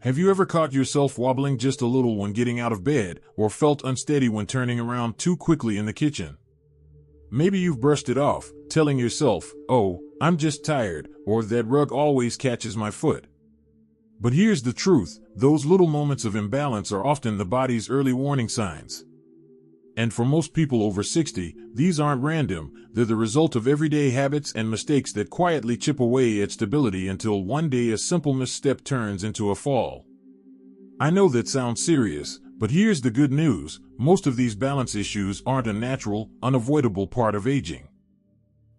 Have you ever caught yourself wobbling just a little when getting out of bed, or felt unsteady when turning around too quickly in the kitchen? Maybe you've brushed it off, telling yourself, "Oh, I'm just tired," or "that rug always catches my foot." But here's the truth: those little moments of imbalance are often the body's early warning signs. And for most people over 60, these aren't random. They're the result of everyday habits and mistakes that quietly chip away at stability until one day a simple misstep turns into a fall. I know that sounds serious, but here's the good news: most of these balance issues aren't a natural, unavoidable part of aging.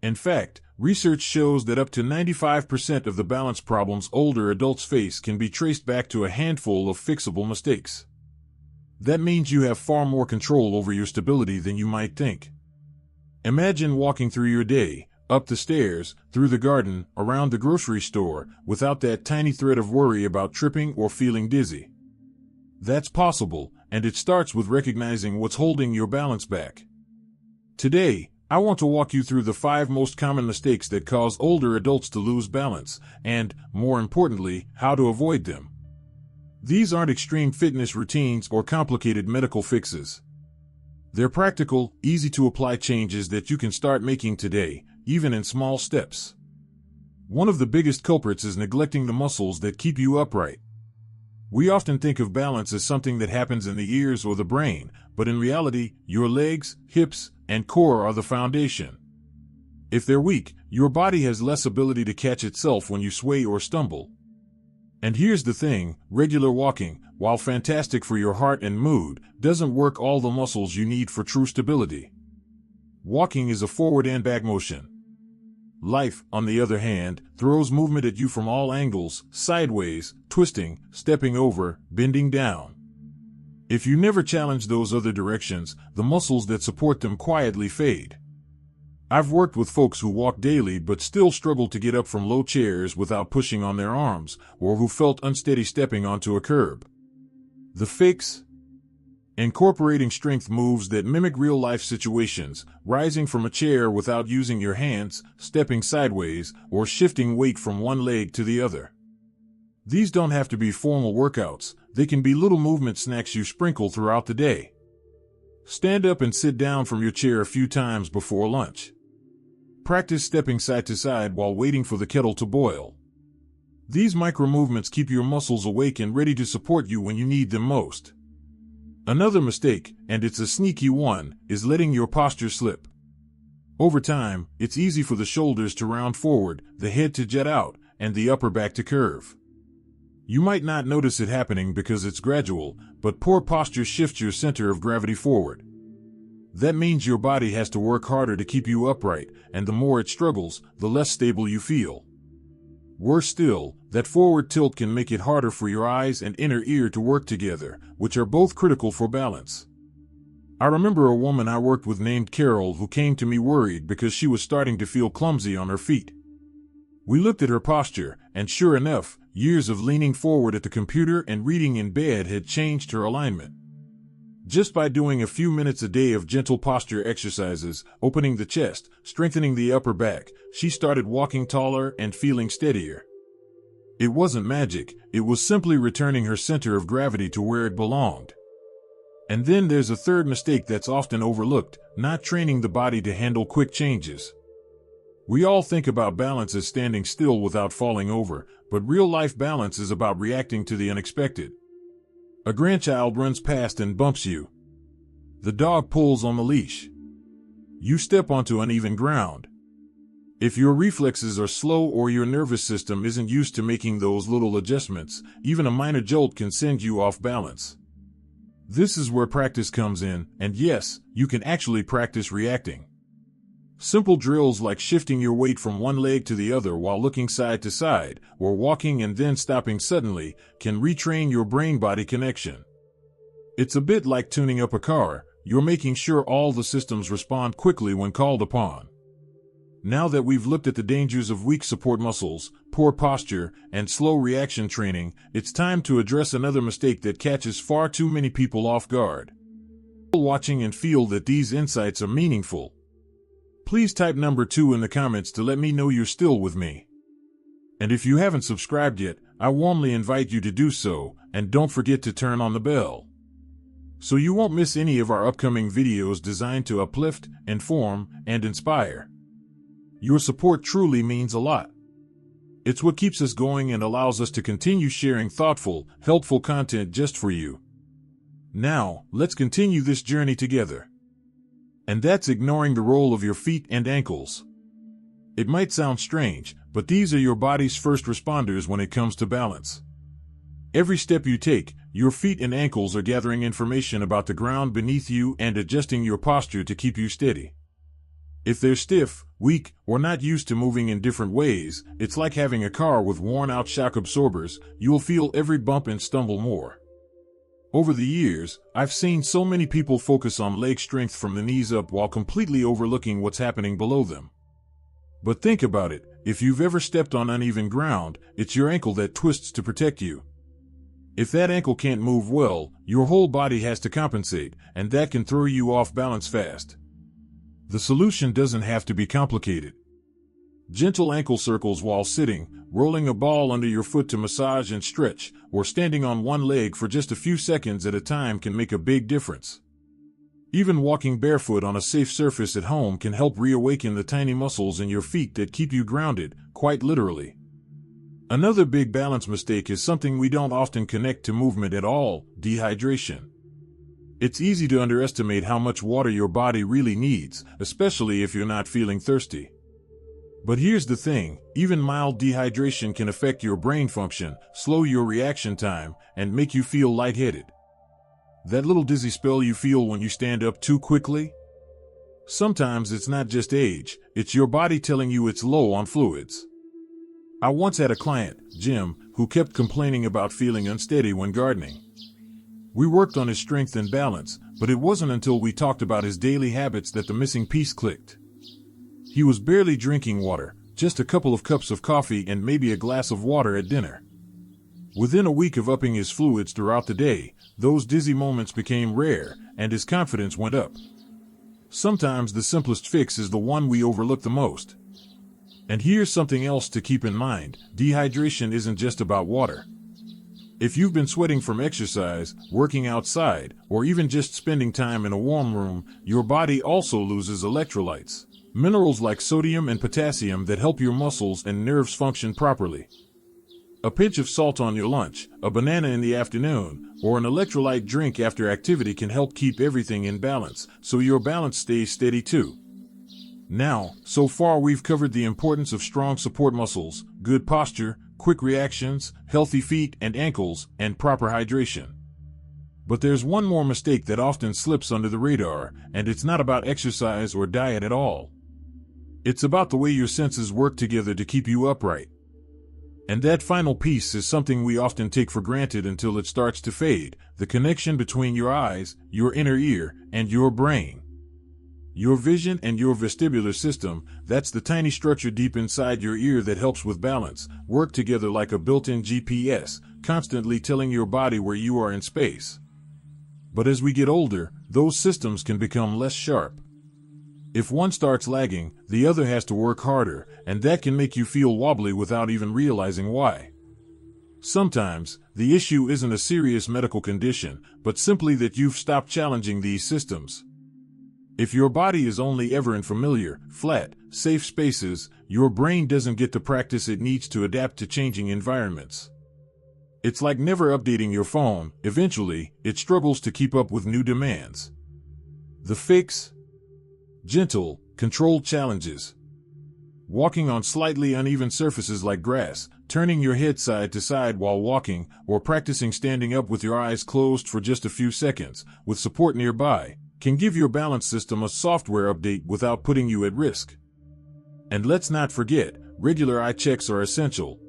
In fact, research shows that up to 95% of the balance problems older adults face can be traced back to a handful of fixable mistakes. That means you have far more control over your stability than you might think. Imagine walking through your day, up the stairs, through the garden, around the grocery store, without that tiny thread of worry about tripping or feeling dizzy. That's possible, and it starts with recognizing what's holding your balance back. Today, I want to walk you through the 5 most common mistakes that cause older adults to lose balance, and, more importantly, how to avoid them. These aren't extreme fitness routines or complicated medical fixes. They're practical, easy-to-apply changes that you can start making today, even in small steps. One of the biggest culprits is neglecting the muscles that keep you upright. We often think of balance as something that happens in the ears or the brain, but in reality, your legs, hips, and core are the foundation. If they're weak, your body has less ability to catch itself when you sway or stumble. And here's the thing: regular walking, while fantastic for your heart and mood, doesn't work all the muscles you need for true stability. Walking is a forward and back motion. Life, on the other hand, throws movement at you from all angles: sideways, twisting, stepping over, bending down. If you never challenge those other directions, the muscles that support them quietly fade. I've worked with folks who walk daily but still struggle to get up from low chairs without pushing on their arms, or who felt unsteady stepping onto a curb. The fix? Incorporating strength moves that mimic real-life situations, rising from a chair without using your hands, stepping sideways, or shifting weight from one leg to the other. These don't have to be formal workouts. They can be little movement snacks you sprinkle throughout the day. Stand up and sit down from your chair a few times before lunch. Practice stepping side to side while waiting for the kettle to boil. These micro-movements keep your muscles awake and ready to support you when you need them most. Another mistake, and it's a sneaky one, is letting your posture slip. Over time, it's easy for the shoulders to round forward, the head to jet out, and the upper back to curve. You might not notice it happening because it's gradual, but poor posture shifts your center of gravity forward. That means your body has to work harder to keep you upright, and the more it struggles, the less stable you feel. Worse still, that forward tilt can make it harder for your eyes and inner ear to work together, which are both critical for balance. I remember a woman I worked with named Carol who came to me worried because she was starting to feel clumsy on her feet. We looked at her posture, and sure enough, years of leaning forward at the computer and reading in bed had changed her alignment. Just by doing a few minutes a day of gentle posture exercises, opening the chest, strengthening the upper back, she started walking taller and feeling steadier. It wasn't magic, it was simply returning her center of gravity to where it belonged. And then there's a third mistake that's often overlooked: not training the body to handle quick changes. We all think about balance as standing still without falling over, but real-life balance is about reacting to the unexpected. A grandchild runs past and bumps you. The dog pulls on the leash. You step onto uneven ground. If your reflexes are slow or your nervous system isn't used to making those little adjustments, even a minor jolt can send you off balance. This is where practice comes in, and yes, you can actually practice reacting. Simple drills like shifting your weight from one leg to the other while looking side to side, or walking and then stopping suddenly, can retrain your brain-body connection. It's a bit like tuning up a car. You're making sure all the systems respond quickly when called upon. Now that we've looked at the dangers of weak support muscles, poor posture, and slow reaction training, it's time to address another mistake that catches far too many people off guard. Watching and feel that these insights are meaningful. Please type number 2 in the comments to let me know you're still with me. And if you haven't subscribed yet, I warmly invite you to do so, and don't forget to turn on the bell, so you won't miss any of our upcoming videos designed to uplift, inform, and inspire. Your support truly means a lot. It's what keeps us going and allows us to continue sharing thoughtful, helpful content just for you. Now, let's continue this journey together. And that's ignoring the role of your feet and ankles. It might sound strange, but these are your body's first responders when it comes to balance. Every step you take, your feet and ankles are gathering information about the ground beneath you and adjusting your posture to keep you steady. If they're stiff, weak, or not used to moving in different ways, it's like having a car with worn-out shock absorbers. You'll feel every bump and stumble more. Over the years, I've seen so many people focus on leg strength from the knees up while completely overlooking what's happening below them. But think about it, if you've ever stepped on uneven ground, it's your ankle that twists to protect you. If that ankle can't move well, your whole body has to compensate, and that can throw you off balance fast. The solution doesn't have to be complicated. Gentle ankle circles while sitting, rolling a ball under your foot to massage and stretch, or standing on one leg for just a few seconds at a time can make a big difference. Even walking barefoot on a safe surface at home can help reawaken the tiny muscles in your feet that keep you grounded, quite literally. Another big balance mistake is something we don't often connect to movement at all: dehydration. It's easy to underestimate how much water your body really needs, especially if you're not feeling thirsty. But here's the thing, even mild dehydration can affect your brain function, slow your reaction time, and make you feel lightheaded. That little dizzy spell you feel when you stand up too quickly? Sometimes it's not just age, it's your body telling you it's low on fluids. I once had a client, Jim, who kept complaining about feeling unsteady when gardening. We worked on his strength and balance, but it wasn't until we talked about his daily habits that the missing piece clicked. He was barely drinking water, just a couple of cups of coffee and maybe a glass of water at dinner. Within a week of upping his fluids throughout the day, those dizzy moments became rare, and his confidence went up. Sometimes the simplest fix is the one we overlook the most. And here's something else to keep in mind: dehydration isn't just about water. If you've been sweating from exercise, working outside, or even just spending time in a warm room, your body also loses electrolytes, minerals like sodium and potassium that help your muscles and nerves function properly. A pinch of salt on your lunch, a banana in the afternoon, or an electrolyte drink after activity can help keep everything in balance, so your balance stays steady too. Now, so far we've covered the importance of strong support muscles, good posture, quick reactions, healthy feet and ankles, and proper hydration. But there's one more mistake that often slips under the radar, and it's not about exercise or diet at all. It's about the way your senses work together to keep you upright. And that final piece is something we often take for granted until it starts to fade: the connection between your eyes, your inner ear, and your brain. Your vision and your vestibular system, that's the tiny structure deep inside your ear that helps with balance, work together like a built-in GPS, constantly telling your body where you are in space. But as we get older, those systems can become less sharp. If one starts lagging, the other has to work harder, and that can make you feel wobbly without even realizing why. Sometimes, the issue isn't a serious medical condition, but simply that you've stopped challenging these systems. If your body is only ever in familiar, flat, safe spaces, your brain doesn't get the practice it needs to adapt to changing environments. It's like never updating your phone. Eventually, it struggles to keep up with new demands. The fix? Gentle, controlled challenges. Walking on slightly uneven surfaces like grass, turning your head side to side while walking, or practicing standing up with your eyes closed for just a few seconds, with support nearby, can give your balance system a software update without putting you at risk. And let's not forget, regular eye checks are essential.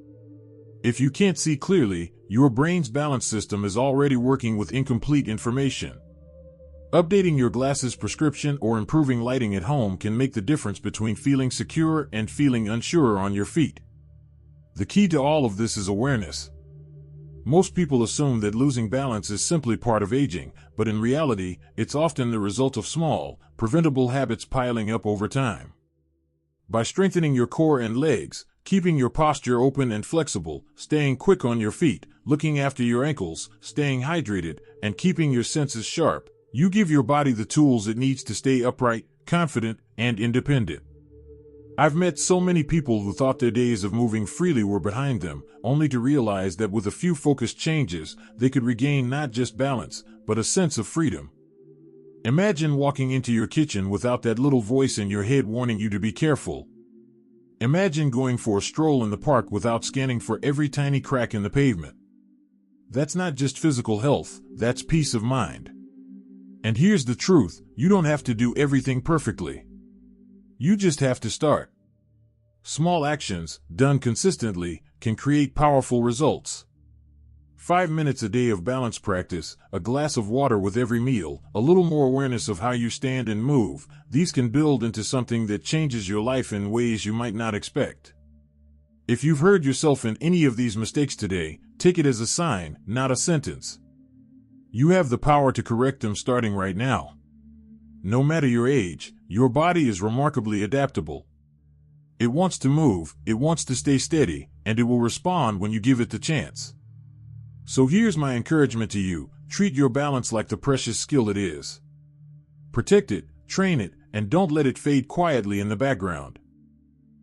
If you can't see clearly, your brain's balance system is already working with incomplete information. Updating your glasses prescription or improving lighting at home can make the difference between feeling secure and feeling unsure on your feet. The key to all of this is awareness. Most people assume that losing balance is simply part of aging, but in reality, it's often the result of small, preventable habits piling up over time. By strengthening your core and legs, keeping your posture open and flexible, staying quick on your feet, looking after your ankles, staying hydrated, and keeping your senses sharp. You give your body the tools it needs to stay upright, confident, and independent. I've met so many people who thought their days of moving freely were behind them, only to realize that with a few focused changes, they could regain not just balance, but a sense of freedom. Imagine walking into your kitchen without that little voice in your head warning you to be careful. Imagine going for a stroll in the park without scanning for every tiny crack in the pavement. That's not just physical health, that's peace of mind. And here's the truth, you don't have to do everything perfectly. You just have to start. Small actions, done consistently, can create powerful results. 5 minutes a day of balance practice, a glass of water with every meal, a little more awareness of how you stand and move, these can build into something that changes your life in ways you might not expect. If you've heard yourself in any of these mistakes today, take it as a sign, not a sentence. You have the power to correct them starting right now. No matter your age, your body is remarkably adaptable. It wants to move, it wants to stay steady, and it will respond when you give it the chance. So here's my encouragement to you, treat your balance like the precious skill it is. Protect it, train it, and don't let it fade quietly in the background.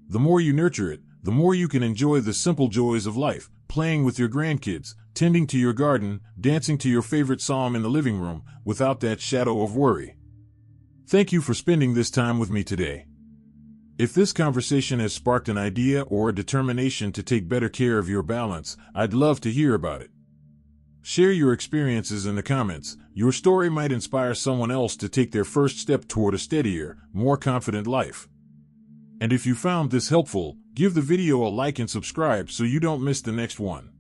The more you nurture it, the more you can enjoy the simple joys of life, playing with your grandkids, tending to your garden, dancing to your favorite psalm in the living room, without that shadow of worry. Thank you for spending this time with me today. If this conversation has sparked an idea or a determination to take better care of your balance, I'd love to hear about it. Share your experiences in the comments. Your story might inspire someone else to take their first step toward a steadier, more confident life. And if you found this helpful, give the video a like and subscribe so you don't miss the next one.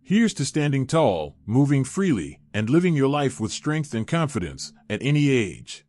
Here's to standing tall, moving freely, and living your life with strength and confidence at any age.